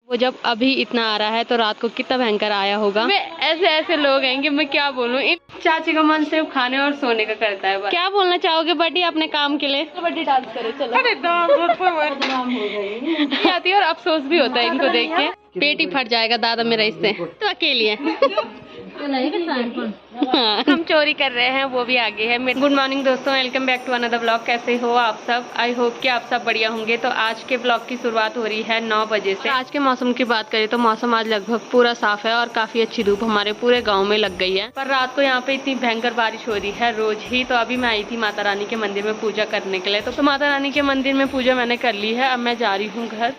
वो जब अभी इतना आ रहा है तो रात को कितना भयंकर आया होगा। ऐसे ऐसे लोग हैं कि मैं क्या बोलूं। चाची का मन सिर्फ खाने और सोने का करता है बस। क्या बोलना चाहोगे बड्डी अपने काम के लिए? बड्डी डांस करे चलो। आती है और अफसोस भी होता है इनको देख के। पेट ही फट जाएगा दादा मेरा इससे। तो अकेली है। हाँ, हम चोरी कर रहे हैं, वो भी आगे है। गुड मॉर्निंग दोस्तों, welcome back to another blog. कैसे हो आप सब? आई होप कि आप सब बढ़िया होंगे। तो आज के ब्लॉग की शुरुआत हो रही है 9 बजे से। आज के मौसम की बात करें तो मौसम आज लगभग पूरा साफ है और काफी अच्छी धूप हमारे पूरे गाँव में लग गई है। पर रात को यहाँ पे इतनी भयंकर बारिश हो रही है रोज ही। तो अभी मैं आई थी माता रानी के मंदिर में पूजा करने के लिए। तो माता रानी के मंदिर में पूजा मैंने कर ली है। अब मैं जा रही हूँ घर।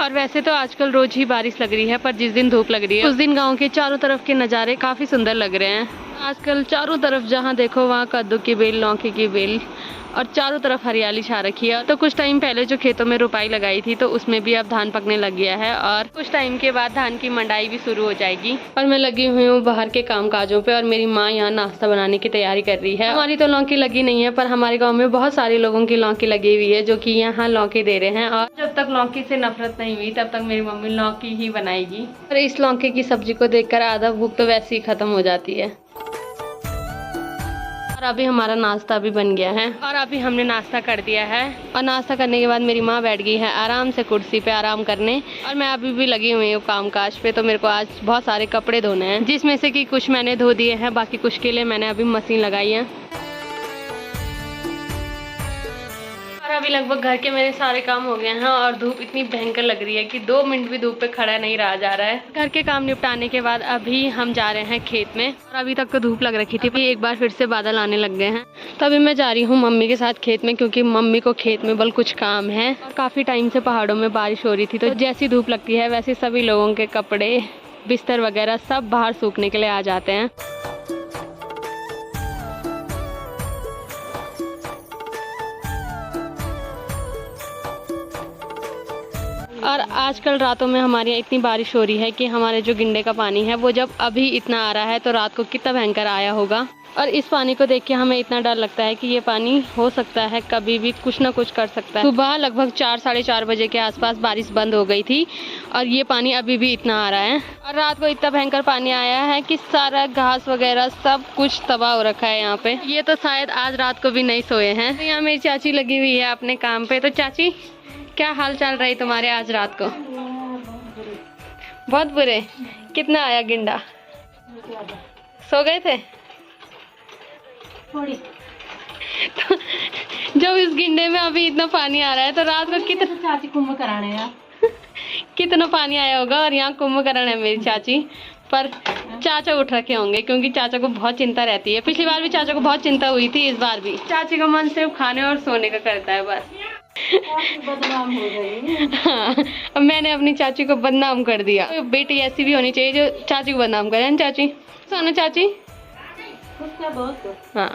और वैसे तो आजकल रोज ही बारिश लग रही है, पर जिस दिन धूप लग रही है उस दिन गांव के चारों तरफ के नज़ारे काफी सुंदर लग रहे हैं। आजकल चारों तरफ जहां देखो वहां कद्दू की बेल, लौकी की बेल और चारों तरफ हरियाली छा रखी है। तो कुछ टाइम पहले जो खेतों में रुपाई लगाई थी तो उसमें भी अब धान पकने लग गया है और कुछ टाइम के बाद धान की मंडाई भी शुरू हो जाएगी। और मैं लगी हुई हूँ बाहर के काम काजों पे और मेरी माँ यहाँ नाश्ता बनाने की तैयारी कर रही है। हमारी तो लौकी लगी नहीं है, पर हमारे गाँव में बहुत सारे लोगों की लौकी लगी हुई है जो की यहाँ लौकी दे रहे हैं। और जब तक लौकी से नफरत नहीं हुई तब तक मेरी मम्मी लौकी ही बनाएगी। और इस लौकी की सब्जी को देखकर आधा भूख तो वैसे ही खत्म हो जाती है। और अभी हमारा नाश्ता भी बन गया है और अभी हमने नाश्ता कर दिया है। और नाश्ता करने के बाद मेरी माँ बैठ गई है आराम से कुर्सी पे आराम करने और मैं अभी भी लगी हुई हूँ काम काज पे। तो मेरे को आज बहुत सारे कपड़े धोने हैं, जिसमें से कि कुछ मैंने धो दिए हैं, बाकी कुछ के लिए मैंने अभी मशीन लगाई है। अभी लगभग घर के मेरे सारे काम हो गए हैं और धूप इतनी भयंकर लग रही है कि 2 मिनट भी धूप पे खड़ा नहीं रहा जा रहा है। घर के काम निपटाने के बाद अभी हम जा रहे हैं खेत में। और अभी तक तो धूप लग रखी थी, एक बार फिर से बादल आने लग गए हैं। तो अभी मैं जा रही हूँ मम्मी के साथ खेत में, क्योंकि मम्मी को खेत में बल कुछ काम है। और काफी टाइम से पहाड़ों में बारिश हो रही थी, तो जैसी धूप लगती है वैसे सभी लोगों के कपड़े, बिस्तर वगैरह सब बाहर सूखने के लिए आ जाते हैं। और आजकल रातों में हमारे यहाँ इतनी बारिश हो रही है कि हमारे जो गिंडे का पानी है वो जब अभी इतना आ रहा है तो रात को कितना भयंकर आया होगा। और इस पानी को देख के हमें इतना डर लगता है कि ये पानी हो सकता है कभी भी कुछ ना कुछ कर सकता है। सुबह लगभग 4 साढ़े 4 बजे के आसपास बारिश बंद हो गई थी और ये पानी अभी भी इतना आ रहा है। और रात को इतना भयंकर पानी आया है कि सारा घास वगैरह सब कुछ तबाह हो रखा है यहाँ पे। ये तो शायद आज रात को भी नहीं सोए हैं। तो यहाँ मेरी चाची लगी हुई है अपने काम पे। तो चाची, क्या हाल चल रही तुम्हारे आज रात को? बहुत बुरे। कितना आया गिंडा? सो गए थे? तो जब इस गिंडे में अभी इतना पानी आ रहा है तो रात को कितना चाची कुंभ कराने यार कितना पानी आया होगा। और यहाँ कुंभ करण है मेरी चाची, पर चाचा उठ रखे होंगे क्योंकि चाचा को बहुत चिंता रहती है। पिछली बार भी चाचा को बहुत चिंता हुई थी, इस बार भी। चाची का मन सिर्फ खाने और सोने का करता है बस। बदनाम हो गई। हाँ, अब मैंने अपनी चाची को बदनाम कर दिया। तो बेटी ऐसी भी होनी चाहिए जो चाची को बदनाम करे। ना चाची? सोना चाची? हाँ,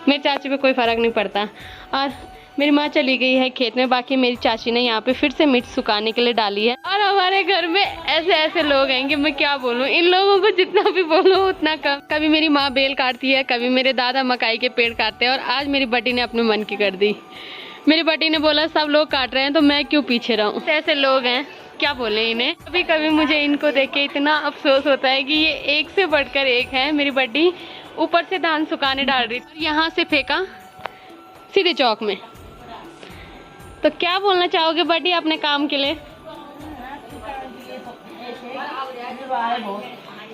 मेरी चाची पे कोई फर्क नहीं पड़ता। और मेरी माँ चली गई है खेत में, बाकी मेरी चाची ने यहाँ पे फिर से मिर्च सुखाने के लिए डाली है। और हमारे घर में ऐसे ऐसे लोग हैं कि मैं क्या बोलूँ। इन लोगों को जितना भी बोलो उतना कम। कभी मेरी माँ बेल काटती है, कभी मेरे दादा मकाई के पेड़ काटते हैं। और आज मेरी बटी ने अपने मन की कर दी। मेरी बटी ने बोला सब लोग काट रहे हैं तो मैं क्यों पीछे रहूं। ऐसे लोग हैं, क्या बोले इन्हें। कभी कभी मुझे इनको देख के इतना अफसोस होता है कि ये एक से बढ़कर एक है। मेरी बटी ऊपर से धान सुखाने डाल रही थी, यहाँ से फेंका सीधे चौक में। तो क्या बोलना चाहोगे बटी अपने काम के लिए?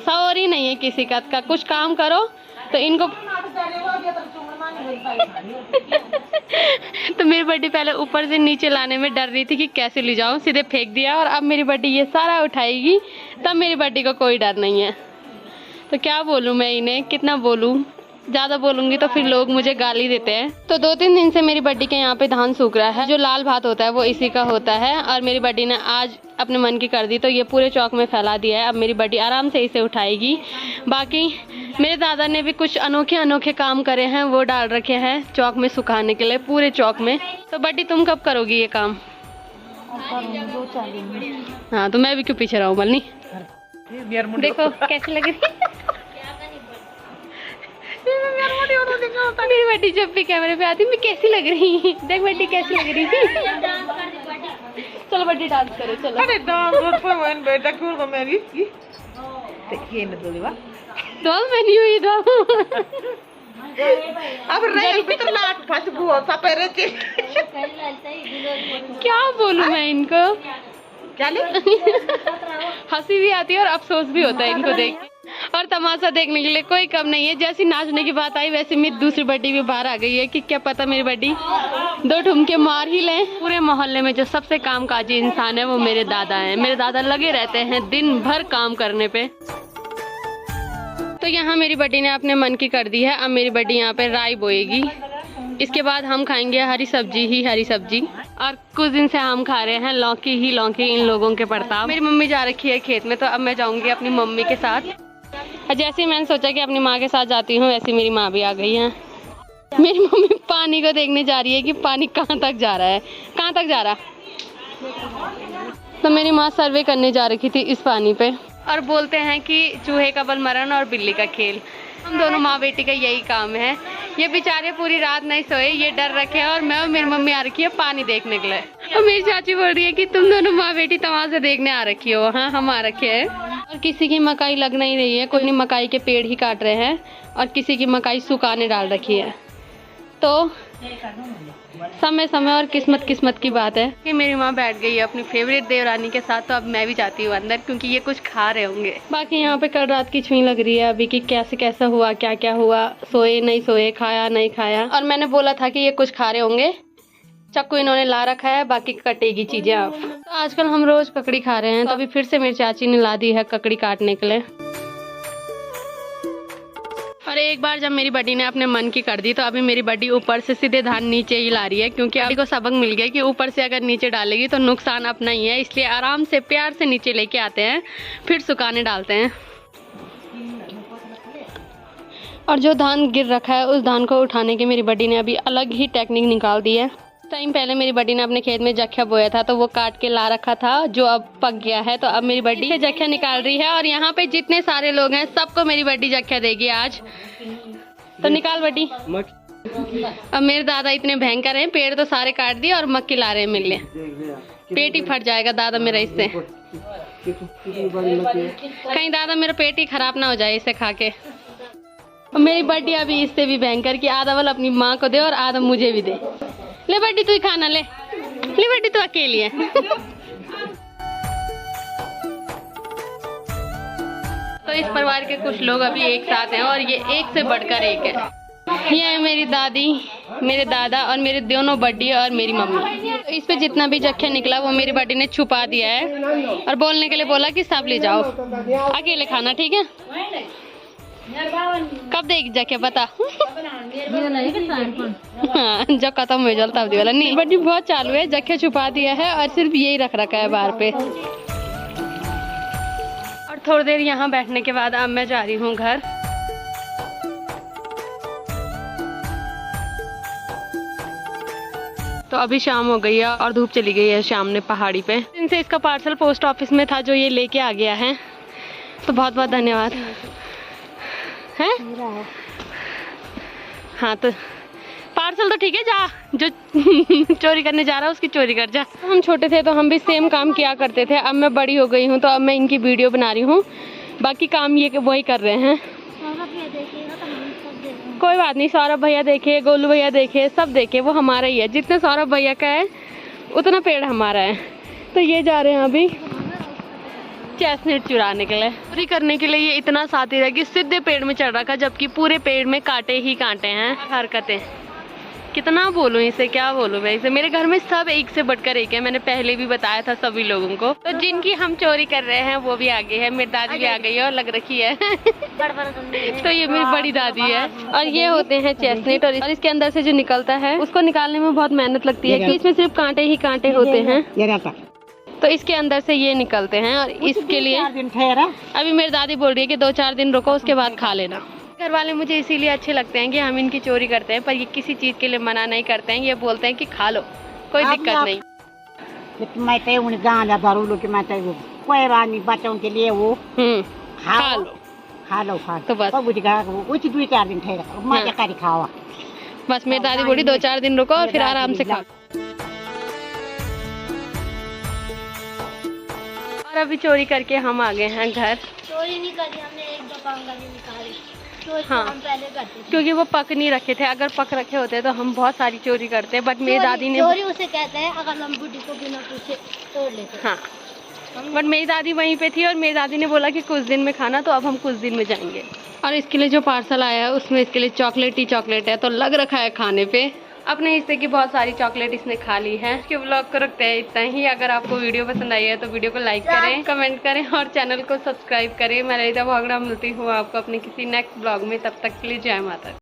सॉरी नहीं है किसी का कुछ काम करो तो इनको तो मेरी बटी पहले ऊपर से नीचे लाने में डर रही थी कि कैसे ले जाऊं, सीधे फेंक दिया। और अब मेरी बटी ये सारा उठाएगी, तब मेरी बटी को कोई डर नहीं है। तो क्या बोलूं मैं इन्हें, कितना बोलूं। ज़्यादा बोलूंगी तो फिर लोग मुझे गाली देते हैं। तो 2-3 दिन से मेरी बड्डी के यहाँ पे धान सूख रहा है। जो लाल भात होता है वो इसी का होता है। और मेरी बड्डी ने आज अपने मन की कर दी तो ये पूरे चौक में फैला दिया है। अब मेरी बड्डी आराम से इसे उठाएगी। बाकी मेरे दादा ने भी कुछ अनोखे अनोखे काम करे हैं, वो डाल रखे हैं चौक में सुखाने के लिए, पूरे चौक में। तो बड्डी तुम कब करोगी ये काम? हाँ, तो मैं भी क्यों पीछे रहूँ बल्नी। देखो कैसी लग रही मेरी बेटी जब भी कैमरे पे आती मैं कैसी लग रही, देख बेटी कैसी लग रही। चलो बेटी डांस करो चलो। अरे डांस पर मैं बेटा क्यों को मेरी देखिए न दोली वा डॉल मैं नहीं हुई डॉल। अब रे भीतर लाट फंस बुआ सपेरे चे क्या बोलूं मैं इनको, क्या ले हंसी भी आती है और अफसोस भी होता है इनको देख के। और तमाशा देखने के लिए कोई कम नहीं है। जैसी नाचने की बात आई वैसे मेरी दूसरी बड्डी भी बाहर आ गई है कि क्या पता मेरी बड्डी दो ठुमके मार ही ले। पूरे मोहल्ले में जो सबसे कामकाजी इंसान है वो मेरे दादा हैं। मेरे दादा लगे रहते हैं दिन भर काम करने पे। तो यहाँ मेरी बड्डी ने अपने मन की कर दी है। अब मेरी बड्डी यहाँ पे राई बोएगी, इसके बाद हम खाएंगे हरी सब्जी ही हरी सब्जी। और कुछ दिन से हम खा रहे हैं लौकी ही लौकी, इन लोगों के प्रताप। मेरी मम्मी जा रखी है खेत में, तो अब मैं जाऊंगी अपनी मम्मी के साथ। जैसे ही मैंने सोचा कि अपनी माँ के साथ जाती हूँ, वैसे मेरी माँ भी आ गई है। मेरी मम्मी पानी को देखने जा रही है कि पानी कहाँ तक जा रहा है, कहाँ तक जा रहा। तो मेरी माँ सर्वे करने जा रखी थी इस पानी पे। और बोलते हैं कि चूहे का बल मरण और बिल्ली का खेल, हम दोनों माँ बेटी का यही काम है। ये बेचारे पूरी रात नहीं सोए, ये डर रखे हैं। और मैं और मेरी मम्मी आ रखी है पानी देखने के लिए। और मेरी चाची बोल रही है कि तुम दोनों माँ बेटी तमाशा देखने आ रखी हो। हाँ हम आ रखे हैं। और किसी की मकाई लग नहीं रही है, कोई नहीं, मकाई के पेड़ ही काट रहे हैं और किसी की मकाई सुखाने डाल रखी है। तो समय समय और किस्मत किस्मत की बात है कि मेरी माँ बैठ गई है अपनी फेवरेट देवरानी के साथ। तो अब मैं भी जाती हूँ अंदर, क्योंकि ये कुछ खा रहे होंगे। बाकी यहाँ पे कल रात की छुई लग रही है अभी कि कैसे कैसा हुआ, क्या क्या हुआ, सोए नहीं सोए, खाया नहीं खाया। और मैंने बोला था कि ये कुछ खा रहे होंगे। चाकू इन्होंने ला रखा है, बाकी कटेगी चीजें अब। तो आजकल हम रोज ककड़ी खा रहे हैं, तो अभी फिर से मेरी चाची ने ला दी है ककड़ी काटने के लिए। और एक बार जब मेरी बड्डी ने अपने मन की कर दी, तो अभी मेरी बड्डी ऊपर से सीधे धान नीचे ही ला रही है, क्योंकि अभी को सबक मिल गया कि ऊपर से अगर नीचे डालेगी तो नुकसान अपना ही है। इसलिए आराम से प्यार से नीचे लेके आते हैं, फिर सुखाने डालते हैं। और जो धान गिर रखा है उस धान को उठाने की मेरी बड्डी ने अभी अलग ही टेक्निक निकाल दी है। टाइम पहले मेरी बड्डी ने अपने खेत में जख्या बोया था, तो वो काट के ला रखा था, जो अब पक गया है। तो अब मेरी बड्डी से जख्या निकाल रही है। और यहाँ पे जितने सारे लोग हैं सबको मेरी बड्डी जख्या देगी आज। तो निकाल बड्डी। अब मेरे दादा इतने भयंकर हैं, पेड़ तो सारे काट दिए और मक्की ला रहे हैं मिलने। पेट ही फट जाएगा दादा मेरा इससे, कहीं दादा मेरा पेट ही खराब ना हो जाए इसे खा के। और मेरी बड्डी अभी इससे भी भयंकर कि आधा वाला अपनी माँ को दे और आधा मुझे भी दे। ले बड्डी तू ही खाना ले बड्डी तू अकेली है। तो इस परिवार के कुछ लोग अभी एक साथ हैं और ये एक से बढ़कर एक है। ये है मेरी दादी, मेरे दादा और मेरे दोनों बड्डी और मेरी मम्मी। तो इस पे जितना भी जख्या निकला वो मेरी बड्डी ने छुपा दिया है और बोलने के लिए बोला कि सब ले जाओ, अकेले खाना, ठीक है। कब देगी जख्या बता। हाँ, जब खत्म हो जाए तब वाला नहीं। बड्डी बहुत चालू है, जख्या छुपा दिया है और सिर्फ यही रख रखा है बाहर पे। और थोड़ी देर यहाँ बैठने के बाद अब मैं जा रही हूँ घर। तो अभी शाम हो गई है और धूप चली गई है सामने पहाड़ी पे। इनसे इसका पार्सल पोस्ट ऑफिस में था जो ये लेके आ गया है, तो बहुत बहुत धन्यवाद है। हाँ तो पार्सल तो ठीक है, जा जो चोरी करने जा रहा है उसकी चोरी कर जा। हम छोटे थे तो हम भी सेम काम किया करते थे। अब मैं बड़ी हो गई हूँ तो अब मैं इनकी वीडियो बना रही हूँ, बाकी काम ये वही कर रहे हैं। कोई बात नहीं, सौरभ भैया देखे, गोलू भैया देखे, सब देखे, वो हमारा ही है। जितना सौरभ भैया का है उतना पेड़ हमारा है। तो ये जा रहे हैं अभी चेस्टनट चुराने के लिए। चोरी करने के लिए ये इतना साथी है कि सीधे पेड़ में चढ़ रखा, जबकि पूरे पेड़ में कांटे ही कांटे हैं। हरकतें कितना बोलूं इसे, क्या बोलूं मैं इसे। मेरे घर में सब एक से बढ़कर एक है, मैंने पहले भी बताया था सभी लोगों को। तो जिनकी हम चोरी कर रहे हैं वो भी आगे है, मेरी दादी भी आ गई है और लग रखी है। तो ये मेरी बड़ी दादी है। और ये होते हैं चेस्टनट, और इसके अंदर से जो निकलता है उसको निकालने में बहुत मेहनत लगती है, कि इसमें सिर्फ कांटे ही कांटे होते हैं। तो इसके अंदर से ये निकलते हैं और इसके लिए अभी मेरी दादी बोल रही है कि 2-4 दिन रुको, उसके बाद खा लेना। घर वाले मुझे इसीलिए अच्छे लगते हैं कि हम इनकी चोरी करते हैं, पर ये किसी चीज के लिए मना नहीं करते हैं। ये बोलते हैं कि खा लो, कोई दिक्कत नहीं। कोई बात नहीं, बच्चों के लिए वो खा लो। खा लो खा तो बस। बुझ गया वो 2-4 दिन ठहरा मजा करी खावा बस मेरी दादी बोली 2-4 दिन रुको और फिर आराम से खाओ। और अभी चोरी करके हम आ गए हैं घर। चोरी नहीं करी हमने, एक दफा अंगली निकाली। चोरी तो हाँ। हम पहले करते थे। क्योंकि वो पक नहीं रखे थे, अगर पक रखे होते तो हम बहुत सारी चोरी करते, बट मेरी दादी ने चोरी उसे कहते हैं अगर हम बुढ़ी को बिना पूछे तोड़ लेते। हाँ, बट मेरी दादी वहीं पे थी और मेरी दादी ने बोला कि कुछ दिन में खाना, तो अब हम कुछ दिन में जाएंगे। और इसके लिए जो पार्सल आया है उसमें इसके लिए चॉकलेट ही चॉकलेट है, तो लग रखा है खाने पे। अपने हिस्से की बहुत सारी चॉकलेट इसने खा ली है। इसके व्लॉग को रखते हैं इतना ही। अगर आपको वीडियो पसंद आई है तो वीडियो को लाइक करें, कमेंट करें और चैनल को सब्सक्राइब करें। मैं ललिता भागड़ा मिलती हूँ आपको अपने किसी नेक्स्ट ब्लॉग में। तब तक के लिए जय माता दी।